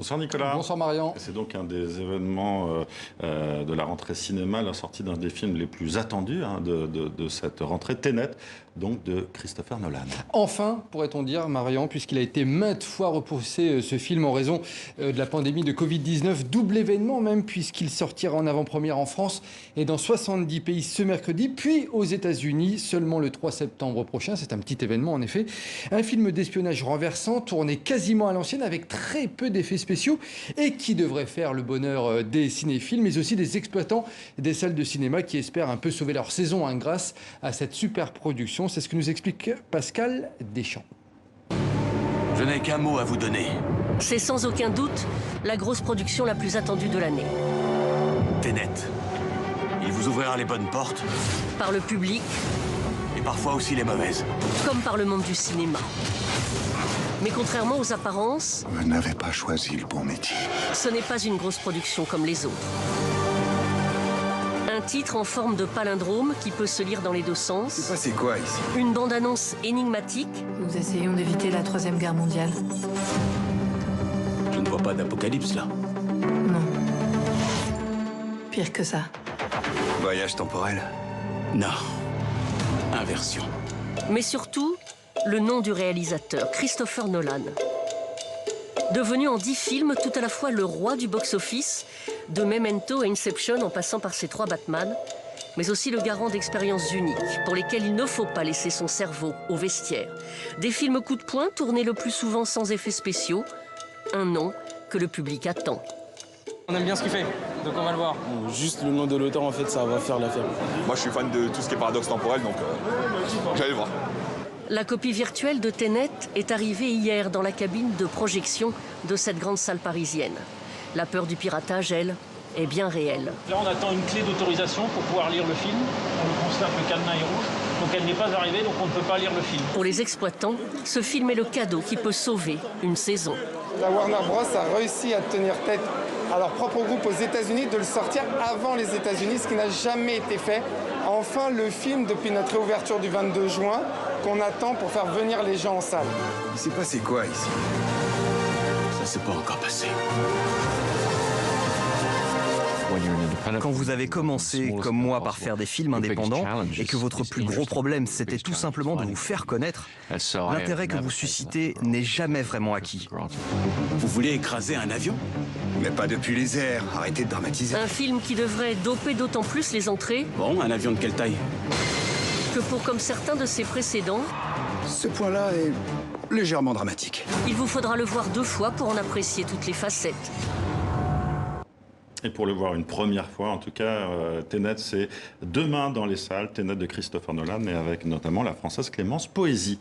Bonsoir Nicolas. Bonsoir Marian. C'est donc un des événements de la rentrée cinéma, la sortie d'un des films les plus attendus de cette rentrée, Tenet, donc de Christopher Nolan. Enfin, pourrait-on dire, Marian, puisqu'il a été maintes fois repoussé ce film en raison de la pandémie de Covid-19, double événement même, puisqu'il sortira en avant-première en France et dans 70 pays ce mercredi, puis aux États-Unis seulement le 3 septembre prochain. C'est un petit événement en effet. Un film d'espionnage renversant, tourné quasiment à l'ancienne avec très peu d'effets spéciaux et qui devrait faire le bonheur des cinéphiles, mais aussi des exploitants des salles de cinéma qui espèrent un peu sauver leur saison grâce à cette super production. C'est ce que nous explique Pascal Deschamps. Je n'ai qu'un mot à vous donner. C'est sans aucun doute la grosse production la plus attendue de l'année. Tenet. Il vous ouvrira les bonnes portes. Par le public. Et parfois aussi les mauvaises. Comme par le monde du cinéma. Mais contrairement aux apparences... Vous n'avez pas choisi le bon métier. Ce n'est pas une grosse production comme les autres. Un titre en forme de palindrome qui peut se lire dans les deux sens. C'est passé quoi ici? Une bande-annonce énigmatique. Nous essayons d'éviter la Troisième Guerre mondiale. Je ne vois pas d'apocalypse là. Non. Pire que ça. Voyage temporel. Non. Inversion. Mais surtout, le nom du réalisateur, Christopher Nolan. Devenu en 10 films tout à la fois le roi du box-office, de Memento à Inception en passant par ses 3 Batman, mais aussi le garant d'expériences uniques pour lesquelles il ne faut pas laisser son cerveau au vestiaire. Des films coup de poing tournés le plus souvent sans effets spéciaux, un nom que le public attend. On aime bien ce qu'il fait, donc on va le voir. Juste le nom de l'auteur, en fait, ça va faire l'affaire. Moi, je suis fan de tout ce qui est paradoxe temporel, donc j'allais le voir. La copie virtuelle de Tenet est arrivée hier dans la cabine de projection de cette grande salle parisienne. La peur du piratage, elle, est bien réelle. Là, on attend une clé d'autorisation pour pouvoir lire le film. On constate que le cadenas est rouge, donc elle n'est pas arrivée, donc on ne peut pas lire le film. Pour les exploitants, ce film est le cadeau qui peut sauver une saison. La Warner Bros a réussi à tenir tête à leur propre groupe aux États-Unis, de le sortir avant les États-Unis, ce qui n'a jamais été fait. Enfin, le film, depuis notre réouverture du 22 juin, qu'on attend pour faire venir les gens en salle. Il s'est passé quoi ici? Ça s'est pas encore passé. Quand vous avez commencé, comme moi, par faire des films indépendants et que votre plus gros problème, c'était tout simplement de vous faire connaître, l'intérêt que vous suscitez n'est jamais vraiment acquis. Vous voulez écraser un avion? Mais pas depuis les airs, arrêtez de dramatiser. Un film qui devrait doper d'autant plus les entrées Bon, un avion de quelle taille? que pour, comme certains de ses précédents, Ce point-là est légèrement dramatique. il vous faudra le voir 2 fois pour en apprécier toutes les facettes. Et pour le voir une première fois, en tout cas, Tenet, c'est demain dans les salles, Tenet de Christopher Nolan, et avec notamment la Française Clémence Poésy.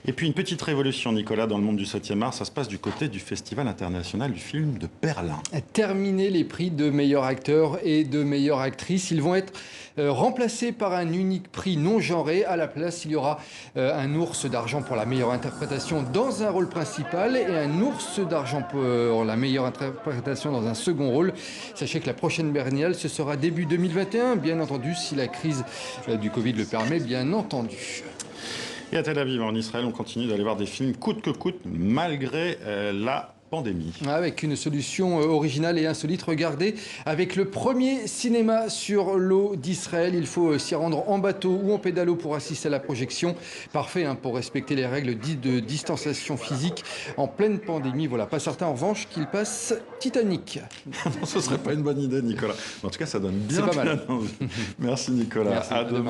Et puis une petite révolution, Nicolas, dans le monde du 7e art, ça se passe du côté du Festival international du film de Berlin. Terminer les prix de meilleur acteur et de meilleure actrice. Ils vont être remplacés par un unique prix non genré. À la place, il y aura un ours d'argent pour la meilleure interprétation dans un rôle principal et un ours d'argent pour la meilleure interprétation dans un second rôle. Sachez que la prochaine Berlinale, ce sera début 2021, bien entendu, si la crise du Covid le permet, bien entendu. Et à Tel Aviv, en Israël, on continue d'aller voir des films coûte que coûte, malgré la pandémie. Avec une solution originale et insolite, regardez, avec le premier cinéma sur l'eau d'Israël, il faut s'y rendre en bateau ou en pédalo pour assister à la projection. Parfait pour respecter les règles dites de distanciation physique en pleine pandémie. Voilà, pas certain en revanche qu'il passe Titanic. Non, ce serait pas une bonne idée, Nicolas. En tout cas, ça donne bien, C'est pas mal. envie. Merci, Nicolas. Merci, à demain.